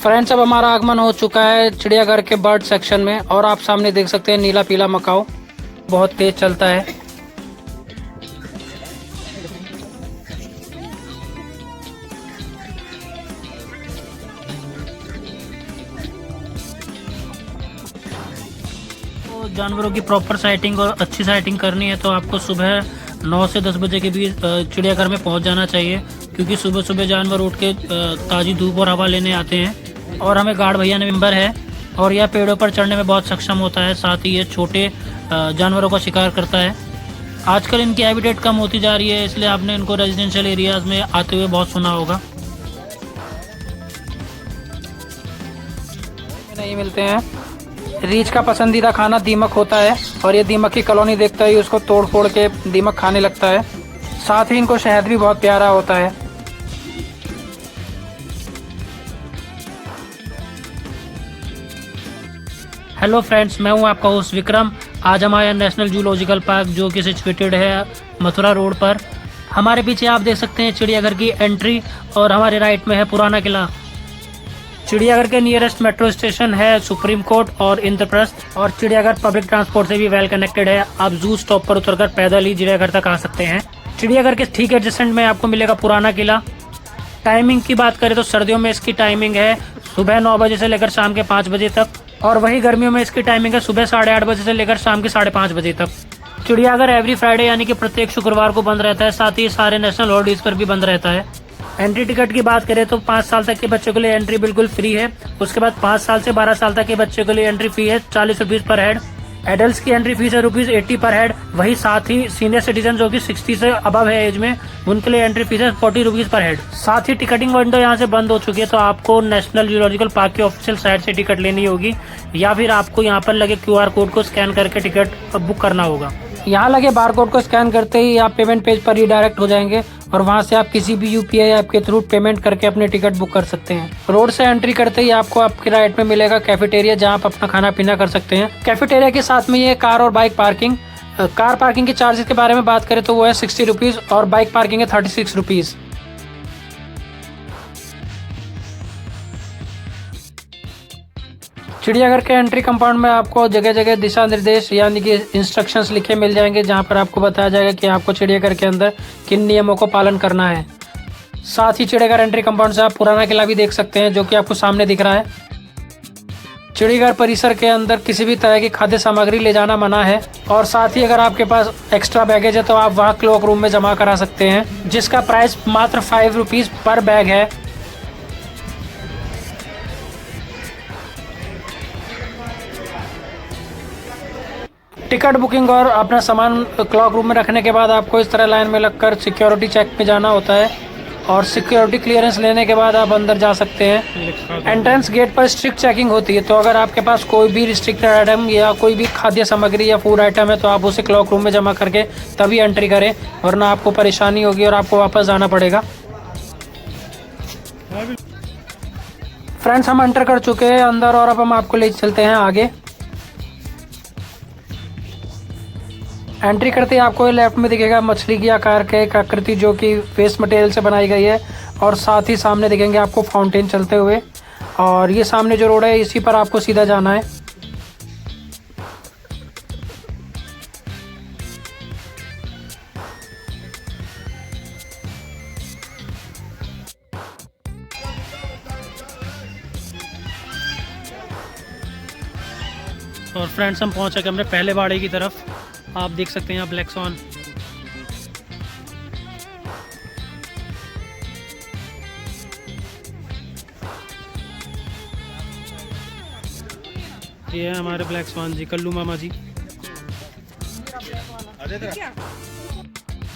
Friends, अब हमारा आगमन हो चुका है चिड़ियाघर के बर्ड सेक्शन में और आप सामने देख सकते हैं नीला पीला मकाओ बहुत तेज चलता है। तो जानवरों की प्रॉपर साइटिंग और अच्छी साइटिंग करनी है तो आपको सुबह 9 से 10 बजे के बीच चिड़ियाघर में पहुंच जाना चाहिए, क्योंकि सुबह सुबह जानवर उठ के ताज़ी धूप और हवा लेने आते हैं। और हमें गार्ड भैया ने नंबर है और यह पेड़ों पर चढ़ने में बहुत सक्षम होता है, साथ ही ये छोटे जानवरों का शिकार करता है। आजकल इनकी हैबिटेट कम होती जा रही है, इसलिए आपने इनको रेजिडेंशियल एरियाज में आते हुए बहुत सुना होगा। नहीं मिलते हैं। रीछ का पसंदीदा खाना दीमक होता है और ये दीमक की कॉलोनी देखता ही उसको तोड़ फोड़ के दीमक खाने लगता है। साथ ही इनको शहद भी बहुत प्यारा होता है। हेलो फ्रेंड्स, मैं हूं आपका होस्ट विक्रम। आज हम आए नेशनल जूलॉजिकल पार्क, जो कि सिचुएटेड है मथुरा रोड पर। हमारे पीछे आप देख सकते हैं चिड़ियाघर की एंट्री और हमारे राइट में है पुराना किला। चिड़ियाघर के नियरेस्ट मेट्रो स्टेशन है सुप्रीम कोर्ट और इंद्रप्रस्थ, और चिड़ियाघर पब्लिक ट्रांसपोर्ट से भी वेल कनेक्टेड है। आप जू स्टॉप पर उतरकर पैदल ही चिड़ियाघर तक आ सकते हैं। चिड़ियाघर के ठीक एडजेसेंट में आपको मिलेगा पुराना किला। टाइमिंग की बात करें तो सर्दियों में इसकी टाइमिंग है सुबह 9 बजे से लेकर शाम के 5 बजे तक, और वही गर्मियों में इसकी टाइमिंग है सुबह 8:30 बजे से लेकर शाम के 5:30 बजे तक। चिड़ियाघर एवरी फ्राइडे यानी कि प्रत्येक शुक्रवार को बंद रहता है, साथ ही सारे नेशनल हॉलीडेज पर भी बंद रहता है। एंट्री टिकट की बात करें तो 5 साल तक के बच्चों के लिए एंट्री बिल्कुल फ्री है। उसके बाद 5 साल से 12 साल तक के बच्चों के लिए एंट्री फी है 40 रुपीज पर हेड। एडल्ट्स की एंट्री फीस है ₹80 पर हेड। वही साथ ही सीनियर सिटीजन जो कि 60 से अबव है एज में, उनके लिए एंट्री फीस है 40 रुपीज पर हेड। साथ ही टिकटिंग विंडो यहाँ से बंद हो चुकी है, तो आपको नेशनल जूलॉजिकल पार्क की ऑफिशियल साइट से टिकट लेनी होगी, या फिर आपको यहाँ पर लगे QR कोड को स्कैन करके टिकट बुक करना होगा। यहाँ लगे बार कोड को स्कैन करते ही आप पेमेंट पेज पर रिडायरेक्ट हो जाएंगे और वहाँ से आप किसी भी UPI ऐप के थ्रू पेमेंट करके अपने टिकट बुक कर सकते हैं। रोड से एंट्री करते ही आपको आपके राइट में मिलेगा कैफेटेरिया, जहाँ आप अपना खाना पीना कर सकते हैं। कैफेटेरिया के साथ में ये कार और बाइक पार्किंग। कार पार्किंग के चार्जेस के बारे में बात करें तो वो है 60 रुपीज और बाइक पार्किंग है 36 रुपीज। चिड़ियाघर के एंट्री कंपाउंड में आपको जगह जगह दिशा निर्देश यानी कि इंस्ट्रक्शंस लिखे मिल जाएंगे, जहां पर आपको बताया जाएगा कि आपको चिड़ियाघर के अंदर किन नियमों को पालन करना है। साथ ही चिड़ियाघर एंट्री कंपाउंड से आप पुराना किला भी देख सकते हैं, जो कि आपको सामने दिख रहा है। चिड़ियाघर परिसर के अंदर किसी भी तरह की खाद्य सामग्री ले जाना मना है, और साथ ही अगर आपके पास एक्स्ट्रा बैगेज है तो आप वहाँ क्लॉक रूम में जमा करा सकते हैं, जिसका प्राइस मात्र 5 रुपीज पर बैग है। टिकट बुकिंग और अपना सामान क्लॉक रूम में रखने के बाद आपको इस तरह लाइन में लगकर सिक्योरिटी चेक पे जाना होता है, और सिक्योरिटी क्लियरेंस लेने के बाद आप अंदर जा सकते हैं। एंट्रेंस गेट पर स्ट्रिक्ट चेकिंग होती है, तो अगर आपके पास कोई भी रिस्ट्रिक्टेड आइटम या कोई भी खाद्य सामग्री या फूड आइटम है तो आप उसे क्लॉक रूम में जमा करके तभी एंट्री करें, वरना आपको परेशानी होगी और आपको वापस जाना पड़ेगा। फ्रेंड्स, हम एंटर कर चुके हैं अंदर और अब हम आपको ले चलते हैं आगे। एंट्री करते ही आपको लेफ्ट में दिखेगा मछली की आकार के एक आकृति, जो कि वेस्ट मटेरियल से बनाई गई है, और साथ ही सामने दिखेंगे आपको फाउंटेन चलते हुए, और ये सामने जो रोड है इसी पर आपको सीधा जाना है। और फ्रेंड्स, हम पहुंच चुके हमने पहले बाड़े की तरफ। आप देख सकते हैं यहाँ ब्लैक स्वान। ये है हमारे ब्लैक स्वान जी, कल्लू मामा जी।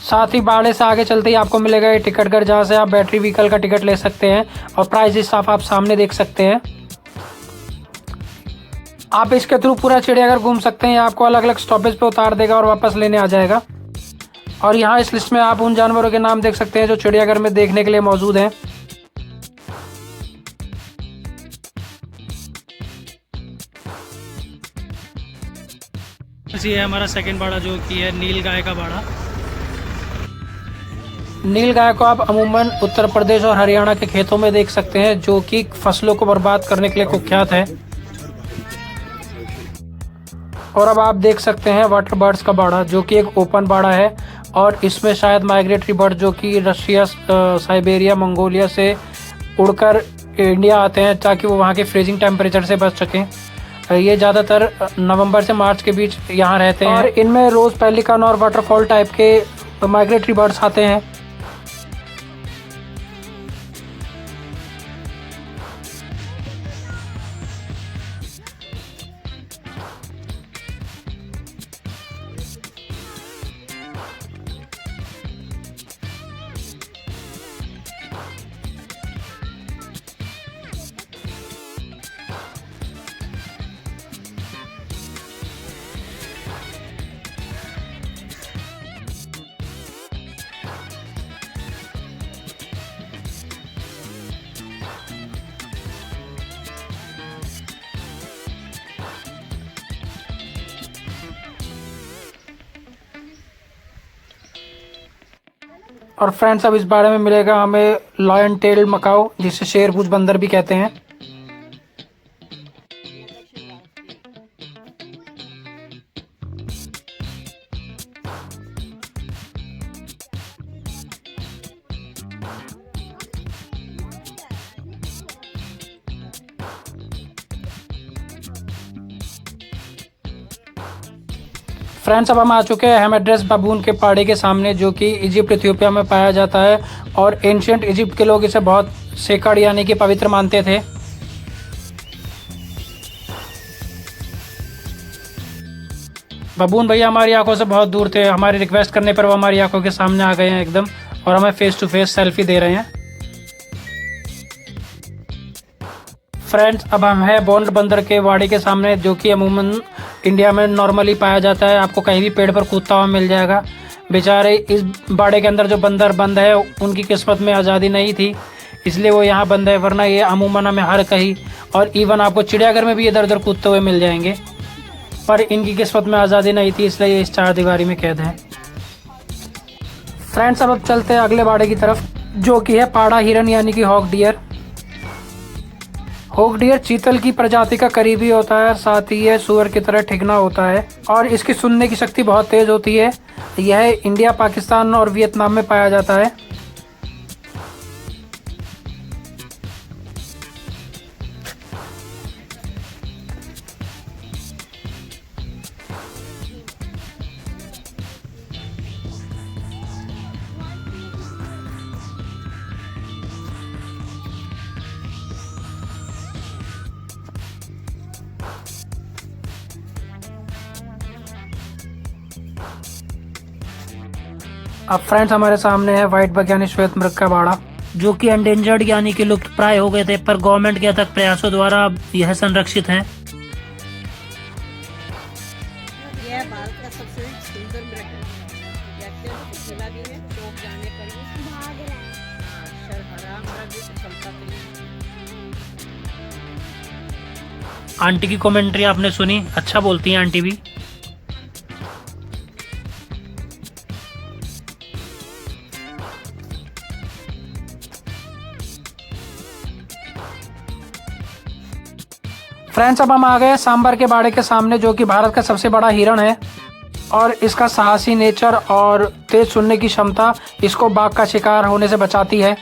साथ ही बाड़े से आगे चलते ही आपको मिलेगा ये टिकट घर, जहाँ से आप बैटरी व्हीकल का टिकट ले सकते हैं, और प्राइस साफ आप सामने देख सकते हैं। आप इसके थ्रू पूरा चिड़ियाघर घूम सकते हैं। आपको अलग अलग स्टॉपेज पे उतार देगा और वापस लेने आ जाएगा। और यहाँ इस लिस्ट में आप उन जानवरों के नाम देख सकते हैं जो चिड़ियाघर में देखने के लिए मौजूद हैं। ये है हमारा सेकंड बाड़ा, जो कि है नील गाय का बाड़ा। नीलगाय को आप अमूमन उत्तर प्रदेश और हरियाणा के खेतों में देख सकते हैं, जो कि फसलों को बर्बाद करने के लिए कुख्यात है। और अब आप देख सकते हैं वाटर बर्ड्स का बाड़ा, जो कि एक ओपन बाड़ा है और इसमें शायद माइग्रेटरी बर्ड जो कि रशिया, साइबेरिया, मंगोलिया से उड़कर इंडिया आते हैं ताकि वो वहाँ के फ्रीजिंग टेम्परेचर से बच सकें। ये ज़्यादातर नवंबर से मार्च के बीच यहाँ रहते हैं और इनमें रोज़ पेलिकन और वाटरफॉल टाइप के माइग्रेटरी बर्ड्स आते हैं। और फ्रेंड्स, अब इस बारे में मिलेगा हमें लॉयन टेल मकाओ, जिसे शेरपूंछ बंदर भी कहते हैं। फ्रेंड्स, अब हम आ चुके हैं हेमेड्रस बाबून के पहाड़ी के सामने, जो कि इजिप्ट, इथियोपिया में पाया जाता है और एंशियंट इजिप्ट के लोग इसे बहुत सेक्रेड यानी कि पवित्र मानते थे। बाबून भैया हमारी आंखों से बहुत दूर थे, हमारी रिक्वेस्ट करने पर वो हमारी आंखों के सामने आ गए हैं एकदम, और हमें फेस टू फेस सेल्फी दे रहे हैं। फ्रेंड्स, अब हम हैं बॉन्ड बंदर के वाड़ी के सामने, जो कि अमूमन इंडिया में नॉर्मली पाया जाता है। आपको कहीं भी पेड़ पर कूदता हुआ मिल जाएगा। बेचारे इस बाड़े के अंदर जो बंदर बंद है, उनकी किस्मत में आज़ादी नहीं थी, इसलिए वो यहाँ बंद है, वरना ये अमूमन हमें हर कहीं और इवन आपको चिड़ियाघर में भी इधर उधर कूदते हुए मिल जाएंगे। पर इनकी किस्मत में आज़ादी नहीं थी, इसलिए ये इस चार दीवारी में कैद है। फ्रेंड्स, अब चलते हैं अगले बाड़े की तरफ, जो कि है पाड़ा हिरन यानी कि हॉक डियर। हॉक डियर चीतल की प्रजाति का करीबी होता है, साथ ही यह सुअर की तरह ठिगना होता है और इसकी सुनने की शक्ति बहुत तेज होती है। यह इंडिया, पाकिस्तान और वियतनाम में पाया जाता है। अब फ्रेंड्स, हमारे सामने है व्हाइट बग यानी श्वेत मृग का बाड़ा, जो कि एंडेंजर्ड यानी कि लुप्त प्राय हो गए थे, पर गवर्नमेंट के अथक प्रयासों द्वारा अब यह संरक्षित है। यह भारत का सबसे सुंदर मृग है। खिला भी है, चौक जाने पर भी भाग रहा है। शर्हरा मृग उछलता है। आंटी की कमेंट्री आपने सुनी, अच्छा बोलती हैं आंटी भी। फ्रेंड्स, अब हम आ गए सांबर के बाड़े के सामने, जो कि भारत का सबसे बड़ा हिरण है और इसका साहसी नेचर और तेज सुनने की क्षमता इसको बाघ का शिकार होने से बचाती है।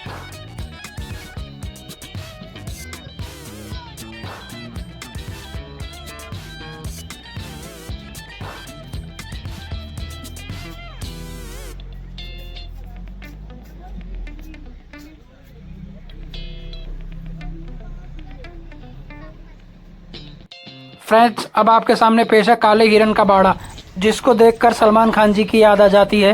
फ्रेंड्स, अब आपके सामने पेश है काले हिरन का बाड़ा, जिसको देखकर सलमान खान जी की याद आ जाती है।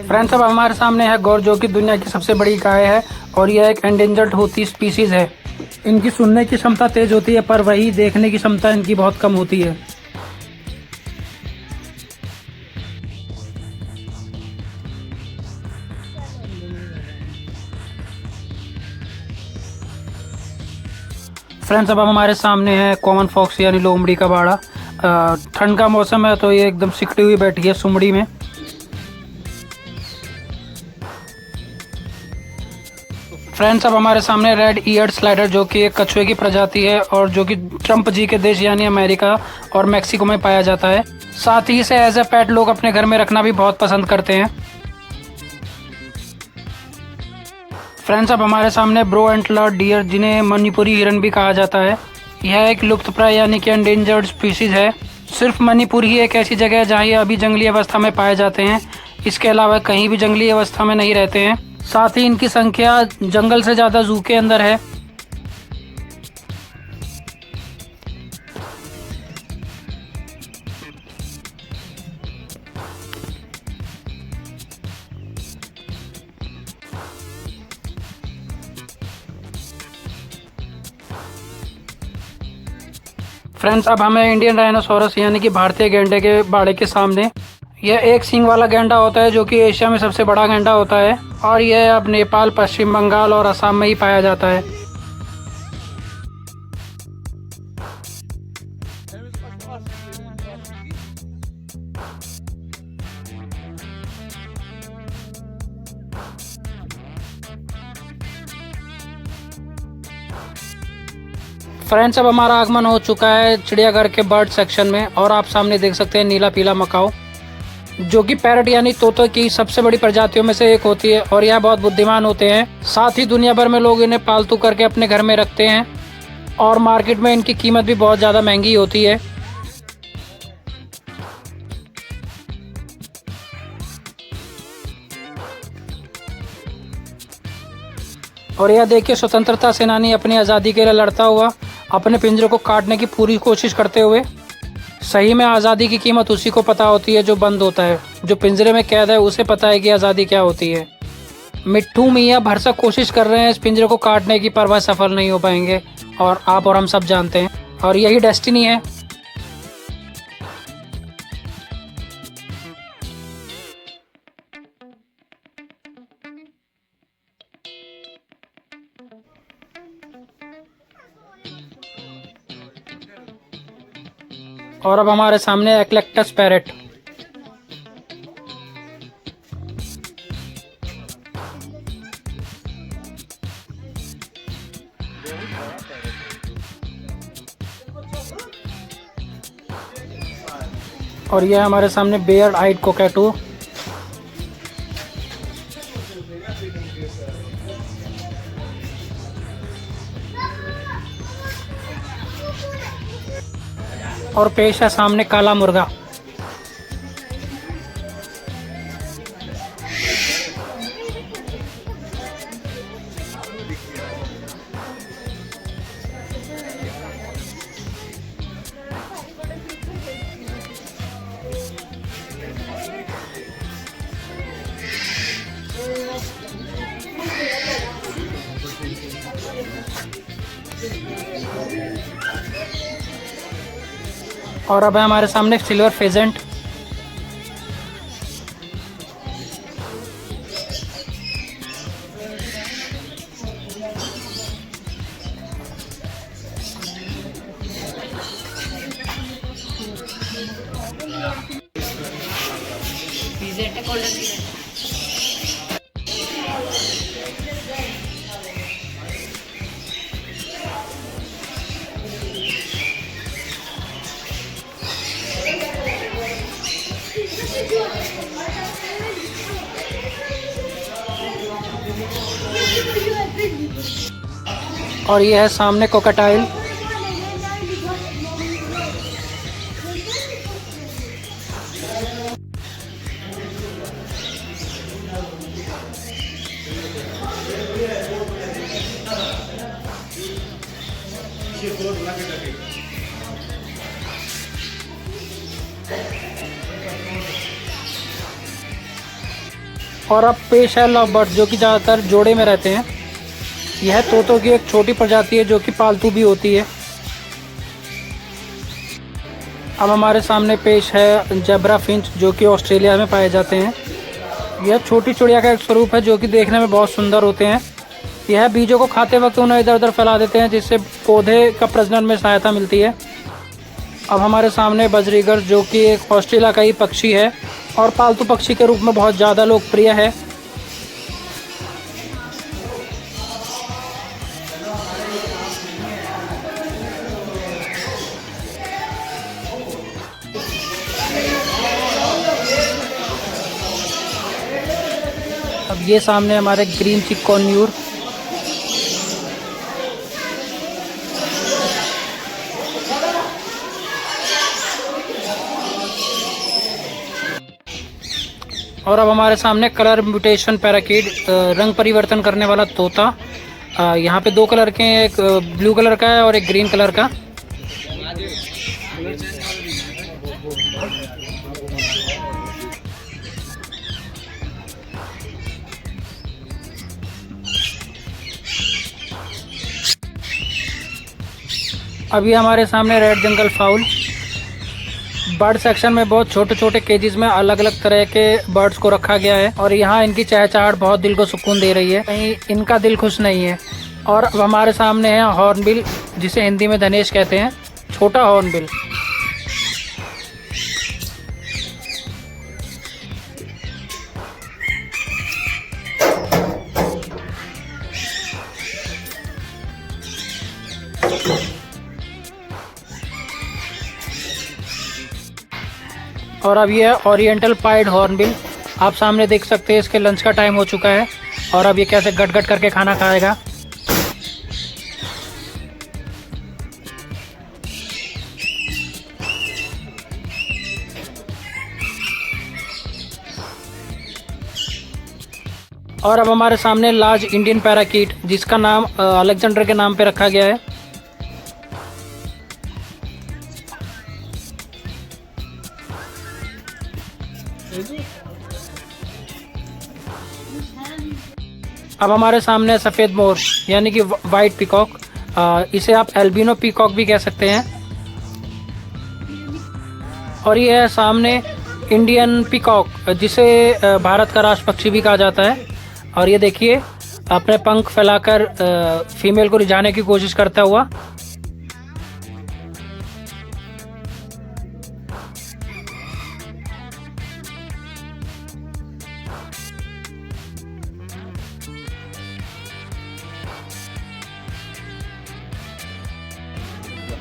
फ्रेंड्स, अब हमारे सामने है गौर, जो कि दुनिया की सबसे बड़ी गाय है और यह एक एंडेंजर्ड होती स्पीसीज है। इनकी सुनने की क्षमता तेज होती है, पर वही देखने की क्षमता इनकी बहुत कम होती है। फ्रेंड्स, अब हमारे सामने है कॉमन फॉक्स यानी लोमड़ी का बाड़ा। ठंड का मौसम है तो ये एकदम सिकड़ी हुई बैठी है सुमड़ी में। फ्रेंड्स, अब हमारे सामने रेड ईयर्ड स्लाइडर जो कि एक कछुए की प्रजाति है और जो कि ट्रम्प जी के देश यानी अमेरिका और मैक्सिको में पाया जाता है। साथ ही इसे एज ए पेट लोग अपने घर में रखना भी बहुत पसंद करते हैं। फ्रेंड्स, अब हमारे सामने ब्रो एंटलर्ड डियर जिन्हें मणिपुरी हिरन भी कहा जाता है। यह एक लुप्तप्राय यानी कि एंडेंजर्ड स्पीशीज है। सिर्फ मणिपुर ही एक ऐसी जगह है जहाँ ये अभी जंगली अवस्था में पाए जाते हैं। इसके अलावा कहीं भी जंगली अवस्था में नहीं रहते हैं। साथ ही इनकी संख्या जंगल से ज़्यादा जू के अंदर है। फ्रेंड्स, अब हमें इंडियन डायनासोरस यानी कि भारतीय गैंडे के बाड़े के सामने। यह एक सींग वाला गैंडा होता है जो कि एशिया में सबसे बड़ा गैंडा होता है और यह अब नेपाल, पश्चिम बंगाल और असम में ही पाया जाता है। फ्रेंड्स, अब हमारा आगमन हो चुका है चिड़ियाघर के बर्ड सेक्शन में और आप सामने देख सकते हैं नीला पीला मकाऊ जो कि पैरट यानी तोते की सबसे बड़ी प्रजातियों में से एक होती है और यह बहुत बुद्धिमान होते हैं। साथ ही दुनिया भर में लोग इन्हें पालतू करके अपने घर में रखते हैं और मार्केट में इनकी कीमत भी बहुत ज़्यादा महंगी होती है। और यह देखिए स्वतंत्रता सेनानी अपनी आज़ादी के लिए लड़ता हुआ अपने पिंजरे को काटने की पूरी कोशिश करते हुए। सही में आज़ादी की कीमत उसी को पता होती है जो बंद होता है। जो पिंजरे में कैद है उसे पता है कि आज़ादी क्या होती है। मिट्ठू मियाँ भरसक कोशिश कर रहे हैं इस पिंजरे को काटने की, पर वह सफल नहीं हो पाएंगे और आप और हम सब जानते हैं और यही डेस्टिनी है। और अब हमारे सामने एक्लेक्टस पैरेट। और यह हमारे सामने बेयर्ड आइड कोकैटू। और पेश है सामने काला मुर्गा। और अब है हमारे सामने सिल्वर फेजेंट। और ये है सामने कोकाटाइल। और अब पेश है लव बर्ड जो कि ज़्यादातर जोड़े में रहते हैं। यह तोतों की एक छोटी प्रजाति है जो कि पालतू भी होती है। अब हमारे सामने पेश है जेब्रा फिंच जो कि ऑस्ट्रेलिया में पाए जाते हैं। यह छोटी चिड़िया का एक स्वरूप है जो कि देखने में बहुत सुंदर होते हैं। यह बीजों को खाते वक्त उन्हें इधर उधर फैला देते हैं जिससे पौधे का प्रजनन में सहायता मिलती है। अब हमारे सामने बजरीगर, जो कि एक ऑस्ट्रेलिया का ही पक्षी है और पालतू पक्षी के रूप में बहुत ज़्यादा लोकप्रिय है। अब ये सामने हमारे ग्रीन चिक कॉन्यूर। और अब हमारे सामने कलर म्यूटेशन पैराकीट, रंग परिवर्तन करने वाला तोता। यहाँ पे दो कलर के हैं, एक ब्लू कलर का है और एक ग्रीन कलर का। अभी हमारे सामने रेड जंगल फाउल। बर्ड सेक्शन में बहुत छोटे छोटे केजेस में अलग अलग तरह के बर्ड्स को रखा गया है और यहाँ इनकी चहचहाहट बहुत दिल को सुकून दे रही है, कहीं इनका दिल खुश नहीं है। और अब हमारे सामने है हॉर्नबिल, जिसे हिंदी में धनेश कहते हैं, छोटा हॉर्नबिल। और अब ये ओरिएंटल पाइड हॉर्नबिल। आप सामने देख सकते हैं इसके लंच का टाइम हो चुका है और अब ये कैसे गट गट करके खाना खाएगा। और अब हमारे सामने लार्ज इंडियन पैराकीट, जिसका नाम अलेक्जेंडर के नाम पे रखा गया है। अब हमारे सामने सफ़ेद मोर, यानी कि वाइट पीकॉक। इसे आप एल्बिनो पीकॉक भी कह सकते हैं। और ये है सामने इंडियन पीकॉक, जिसे भारत का राष्ट्र पक्षी भी कहा जाता है। और ये देखिए अपने पंख फैलाकर फीमेल को रिझाने की कोशिश करता हुआ।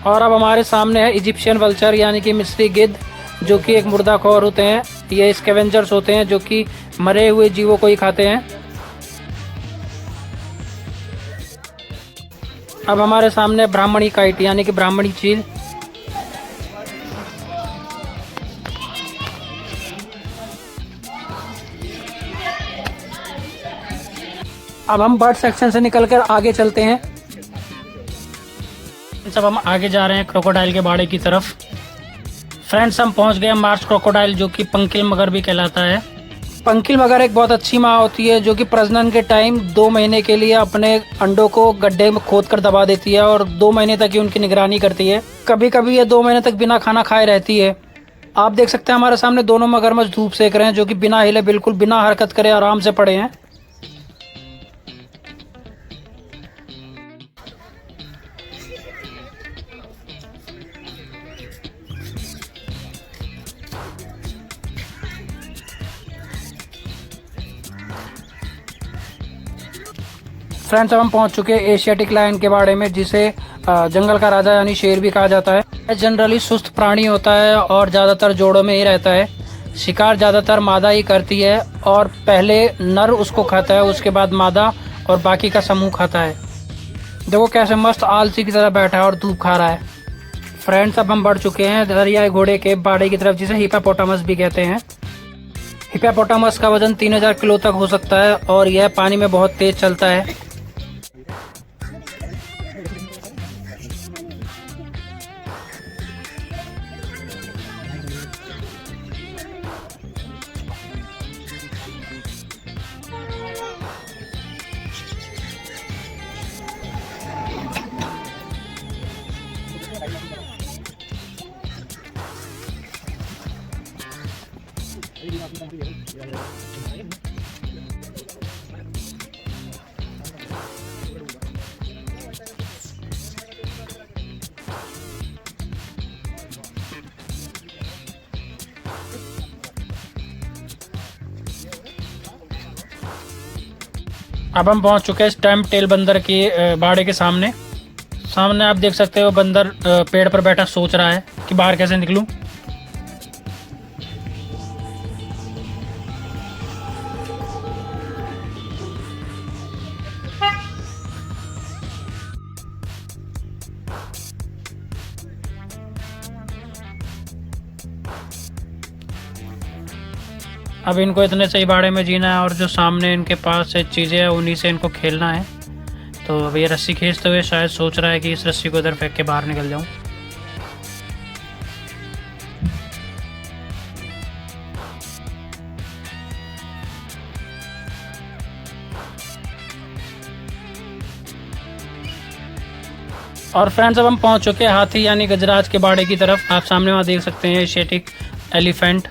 और अब हमारे सामने है इजिप्शियन वल्चर, यानी कि मिस्री गिद्ध, जो कि एक मुर्दाखोर होते हैं। ये स्कैवेंजर्स होते हैं जो कि मरे हुए जीवों को ही खाते हैं। अब हमारे सामने ब्राह्मणी काइट, यानी कि ब्राह्मणी चील। अब हम बर्ड सेक्शन से निकलकर आगे चलते हैं। जब हम आगे जा रहे हैं क्रोकोडाइल के बाड़े की तरफ। फ्रेंड्स, हम पहुंच गए मार्स क्रोकोडाइल, जो कि पंकिल मगर भी कहलाता है। पंकिल मगर एक बहुत अच्छी माँ होती है, जो कि प्रजनन के टाइम 2 महीने के लिए अपने अंडों को गड्ढे में खोद कर दबा देती है और 2 महीने तक ही उनकी निगरानी करती है। कभी कभी ये 2 महीने तक बिना खाना खाए रहती है। आप देख सकते हैं हमारे सामने दोनों मगरमच्छ धूप सेक रहे हैं, जो कि बिना हिले, बिल्कुल बिना हरकत करे आराम से पड़े हैं। फ्रेंड्स, अब हम पहुंच चुके हैं एशियाटिक लायन के बारे में, जिसे जंगल का राजा यानी शेर भी कहा जाता है। जनरली सुस्त प्राणी होता है और ज़्यादातर जोड़ों में ही रहता है। शिकार ज़्यादातर मादा ही करती है और पहले नर उसको खाता है, उसके बाद मादा और बाकी का समूह खाता है। देखो कैसे मस्त आलसी की तरह बैठा है और धूप खा रहा है। फ्रेंड्स, अब हम बढ़ चुके हैं दरियाई घोड़े के बाड़े की तरफ, जिसे हिप्पोपोटामस भी कहते हैं। हिप्पोपोटामस का वजन 3000 किलो तक हो सकता है और यह पानी में बहुत तेज चलता है। अब हम पहुंच चुके हैं स्टैम्प टेल बंदर की बाड़े के सामने। सामने आप देख सकते हो बंदर पेड़ पर बैठा सोच रहा है कि बाहर कैसे निकलूं। अब इनको इतने सही बाड़े में जीना है और जो सामने इनके पास से चीज़ें हैं उन्हीं से इनको खेलना है। तो अब ये रस्सी खींचते हुए शायद सोच रहा है कि इस रस्सी को इधर फेंक के बाहर निकल जाऊं। और फ्रेंड्स अब हम पहुंच चुके हैं हाथी यानी गजराज के बाड़े की तरफ। आप सामने वहाँ देख सकते हैं एशियाटिक एलिफेंट।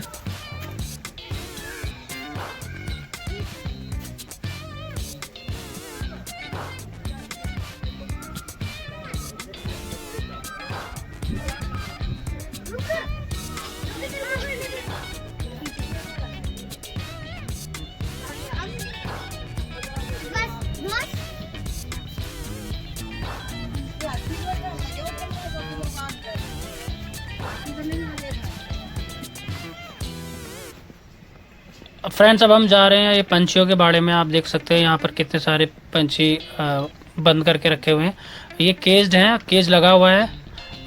फ्रेंड्स अब हम जा रहे हैं ये पंछियों के बाड़े में। आप देख सकते हैं यहाँ पर कितने सारे पंछी बंद करके रखे हुए हैं। ये केज्ड हैं, केज लगा हुआ है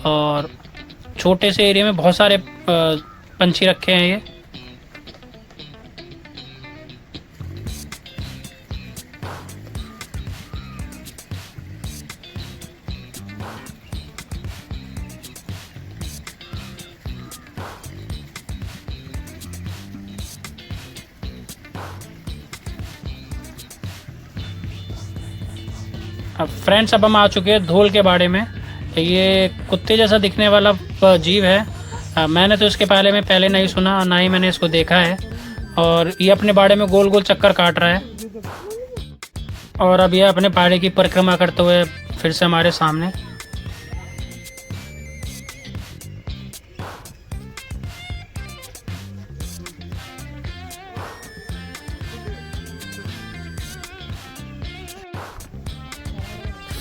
और छोटे से एरिया में बहुत सारे पंछी रखे हैं ये। अब फ्रेंड्स अब हम आ चुके हैं धोल के बाड़े में। ये कुत्ते जैसा दिखने वाला जीव है। मैंने तो इसके पहले नहीं सुना, ना ही मैंने इसको देखा है। और ये अपने बाड़े में गोल गोल चक्कर काट रहा है और अब ये अपने बाड़े की परिक्रमा करते हुए फिर से हमारे सामने।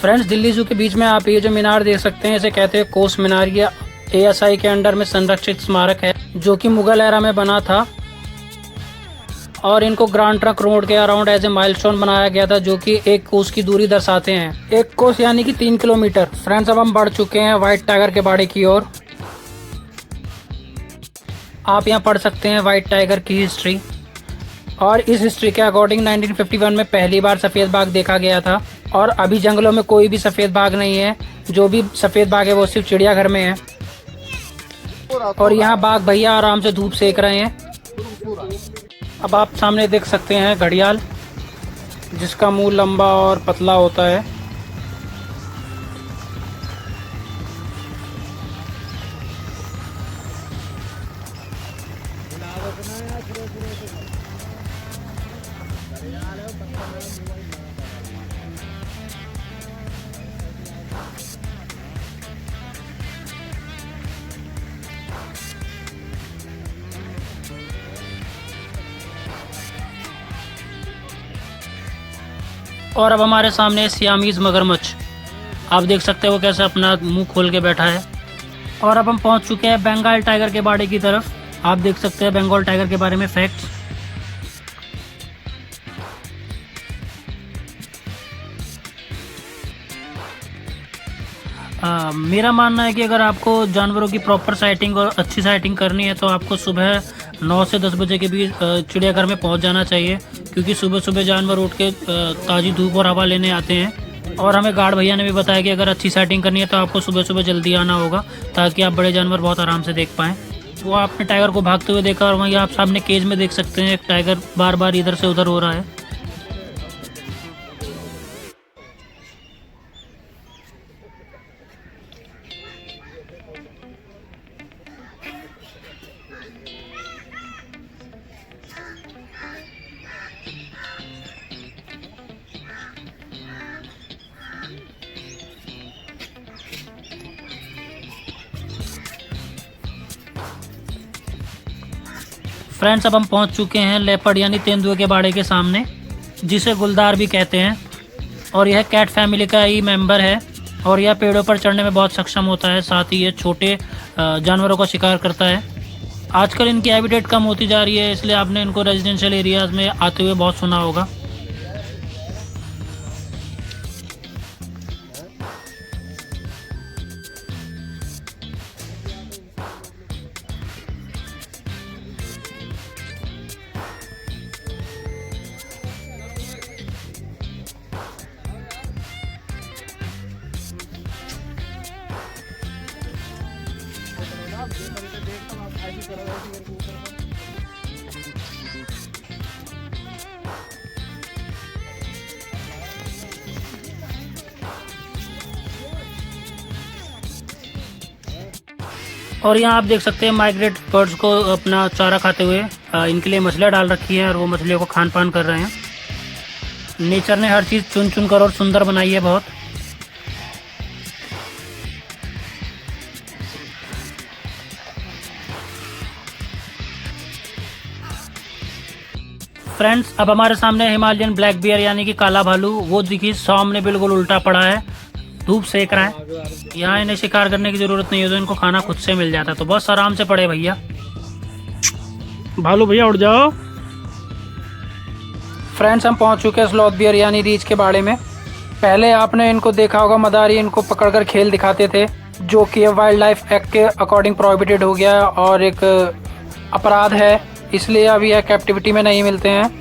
फ्रेंड्स दिल्ली जू के बीच में आप ये जो मीनार देख सकते हैं इसे कहते हैं कोस मीनार। ये ASI के अंडर में संरक्षित स्मारक है जो कि मुगल एरा में बना था और इनको ग्रैंड ट्रंक रोड के अराउंड एज ए माइलस्टोन बनाया गया था जो कि 1 कोस की दूरी दर्शाते हैं। 1 कोस यानी कि 3 किलोमीटर। फ्रेंड्स अब हम बढ़ चुके हैं व्हाइट टाइगर के बाड़े की ओर। आप यहाँ पढ़ सकते हैं व्हाइट टाइगर की हिस्ट्री और इस हिस्ट्री के अकॉर्डिंग 1951 में पहली बार सफ़ेद बाघ देखा गया था और अभी जंगलों में कोई भी सफ़ेद बाघ नहीं है। जो भी सफ़ेद बाघ है वो सिर्फ चिड़ियाघर में है। और यहाँ बाघ भैया आराम से धूप सेक रहे हैं। अब आप सामने देख सकते हैं घड़ियाल जिसका मुंह लंबा और पतला होता है। और अब हमारे सामने सियामीज मगरमच्छ। आप देख सकते हो वो कैसे अपना मुंह खोल के बैठा है। और अब हम पहुंच चुके हैं बंगाल टाइगर के बाड़े की तरफ। आप देख सकते हैं बंगाल टाइगर के बारे में फैक्ट्स। मेरा मानना है कि अगर आपको जानवरों की प्रॉपर साइटिंग और अच्छी साइटिंग करनी है तो आपको सुबह 9 से 10 बजे के बीच चिड़ियाघर में पहुंच जाना चाहिए, क्योंकि सुबह सुबह जानवर उठ के ताज़ी धूप और हवा लेने आते हैं। और हमें गार्ड भैया ने भी बताया कि अगर अच्छी सेटिंग करनी है तो आपको सुबह सुबह जल्दी आना होगा ताकि आप बड़े जानवर बहुत आराम से देख पाएँ। वो आपने टाइगर को भागते हुए देखा और वहीं आप सामने केज में देख सकते हैं एक टाइगर बार बार इधर से उधर हो रहा है। फ्रेंड्स अब हम पहुंच चुके हैं लेपर्ड यानी तेंदुए के बाड़े के सामने। जिसे गुलदार भी कहते हैं, और यह कैट फैमिली का ही मेंबर है और यह पेड़ों पर चढ़ने में बहुत सक्षम होता है। साथ ही ये छोटे जानवरों का शिकार करता है। आजकल इनकी हैबिटेट कम होती जा रही है, इसलिए आपने इनको रेजिडेंशियल एरियाज में आते हुए बहुत सुना होगा। और यहाँ आप देख सकते हैं माइग्रेट बर्ड्स को अपना चारा खाते हुए। इनके लिए मछलियाँ डाल रखी हैं और वो मछलियों को खान पान कर रहे हैं। नेचर ने हर चीज़ चुन चुन कर और सुंदर बनाई है बहुत। फ्रेंड्स, अब हमारे सामने हिमालयन ब्लैक बियर यानी कि काला भालू। वो देखिए सामने बिल्कुल उल्टा पड़ा है, धूप सेक रहा है। यहाँ इन्हें शिकार करने की जरूरत नहीं है, तो इनको खाना खुद से मिल जाता है। तो बस आराम से पड़े भैया। भालू भैया उड़ जाओ। फ्रेंड्स, हम पहुंच चुके हैं स्लॉथ बियर यानी रीछ के बाड़े में। पहले आपने इनको देखा होगा, मदारी इनको पकड़कर खेल दिखाते थे, जो कि वाइल्ड लाइफ एक्ट के अकॉर्डिंग प्रोहिबिटेड हो गया और एक अपराध है, इसलिए अब यह कैप्टिविटी में नहीं मिलते हैं।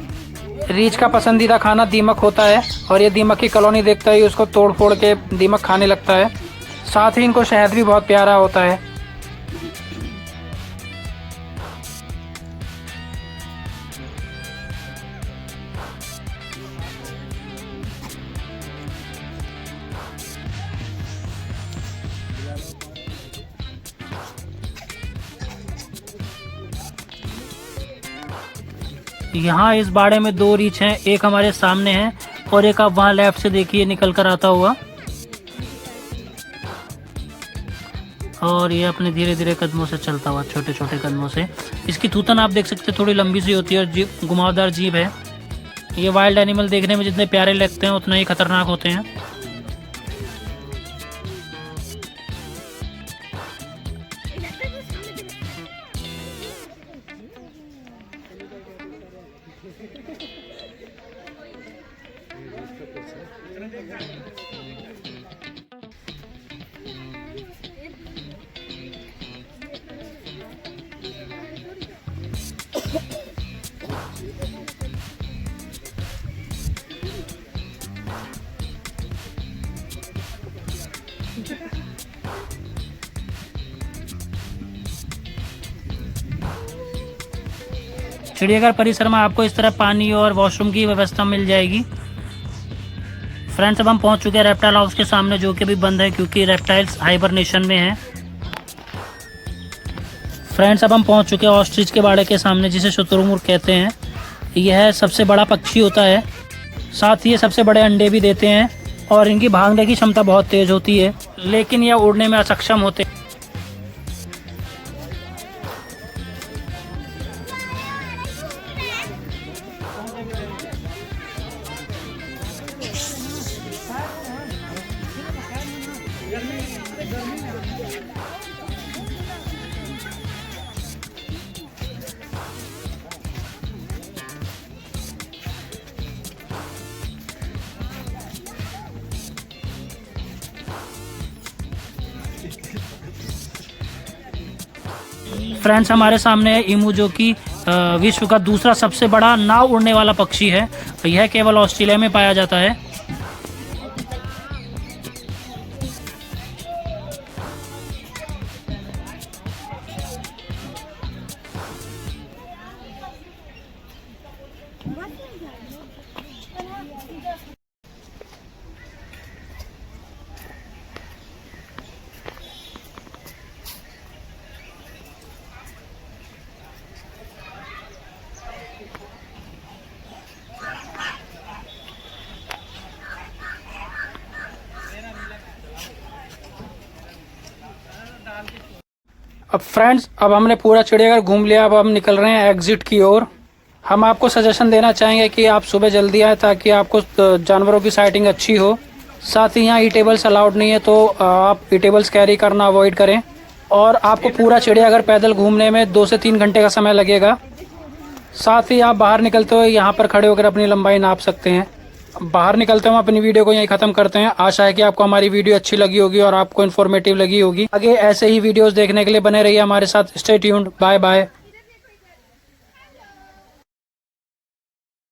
रीछ का पसंदीदा खाना दीमक होता है और ये दीमक की कॉलोनी देखता ही उसको तोड़ फोड़ के दीमक खाने लगता है। साथ ही इनको शहद भी बहुत प्यारा होता है। यहाँ इस बाड़े में 2 रीछ हैं, एक हमारे सामने है और एक आप वहाँ लेफ्ट से देखिए निकल कर आता हुआ। और ये अपने धीरे धीरे कदमों से चलता हुआ, छोटे छोटे कदमों से। इसकी थूथन आप देख सकते हैं थोड़ी लंबी सी होती है और जीभ घुमावदार जीभ है। ये वाइल्ड एनिमल देखने में जितने प्यारे लगते हैं उतना ही खतरनाक होते हैं। चिड़ियाघर परिसर में आपको इस तरह पानी और वॉशरूम की व्यवस्था मिल जाएगी। फ्रेंड्स, अब हम पहुंच चुके हैं रेप्टाइल हाउस के सामने, जो कि अभी बंद है क्योंकि रेप्टाइल्स हाइबरनेशन में हैं। फ्रेंड्स, अब हम पहुंच चुके हैं ऑस्ट्रिच के बाड़े के सामने, जिसे शुतुरमुर्ग कहते हैं। यह सबसे बड़ा पक्षी होता है, साथ ही ये सबसे बड़े अंडे भी देते हैं और इनकी भागने की क्षमता बहुत तेज होती है, लेकिन यह उड़ने में असक्षम होते हैं। फ्रेंड्स, हमारे सामने है ईमू, जो कि विश्व का दूसरा सबसे बड़ा नाव उड़ने वाला पक्षी है। यह केवल ऑस्ट्रेलिया में पाया जाता है। अब फ्रेंड्स, अब हमने पूरा चिड़ियाघर घूम लिया। अब हम निकल रहे हैं एग्जिट की ओर। हम आपको सजेशन देना चाहेंगे कि आप सुबह जल्दी आए ताकि आपको जानवरों की साइटिंग अच्छी हो। साथ ही यहाँ ईटेबल्स अलाउड नहीं है, तो आप ईटेबल्स कैरी करना अवॉइड करें। और आपको पूरा चिड़ियाघर पैदल घूमने में 2 से 3 घंटे का समय लगेगा। साथ ही आप बाहर निकलते हुए यहाँ पर खड़े होकर अपनी लंबाई नाप सकते हैं। बाहर निकलते हुए अपनी वीडियो को यहीं ख़त्म करते हैं। आशा है कि आपको हमारी वीडियो अच्छी लगी होगी और आपको इन्फॉर्मेटिव लगी होगी। आगे ऐसे ही वीडियोस देखने के लिए बने रहिए हमारे साथ। Stay tuned. Bye bye.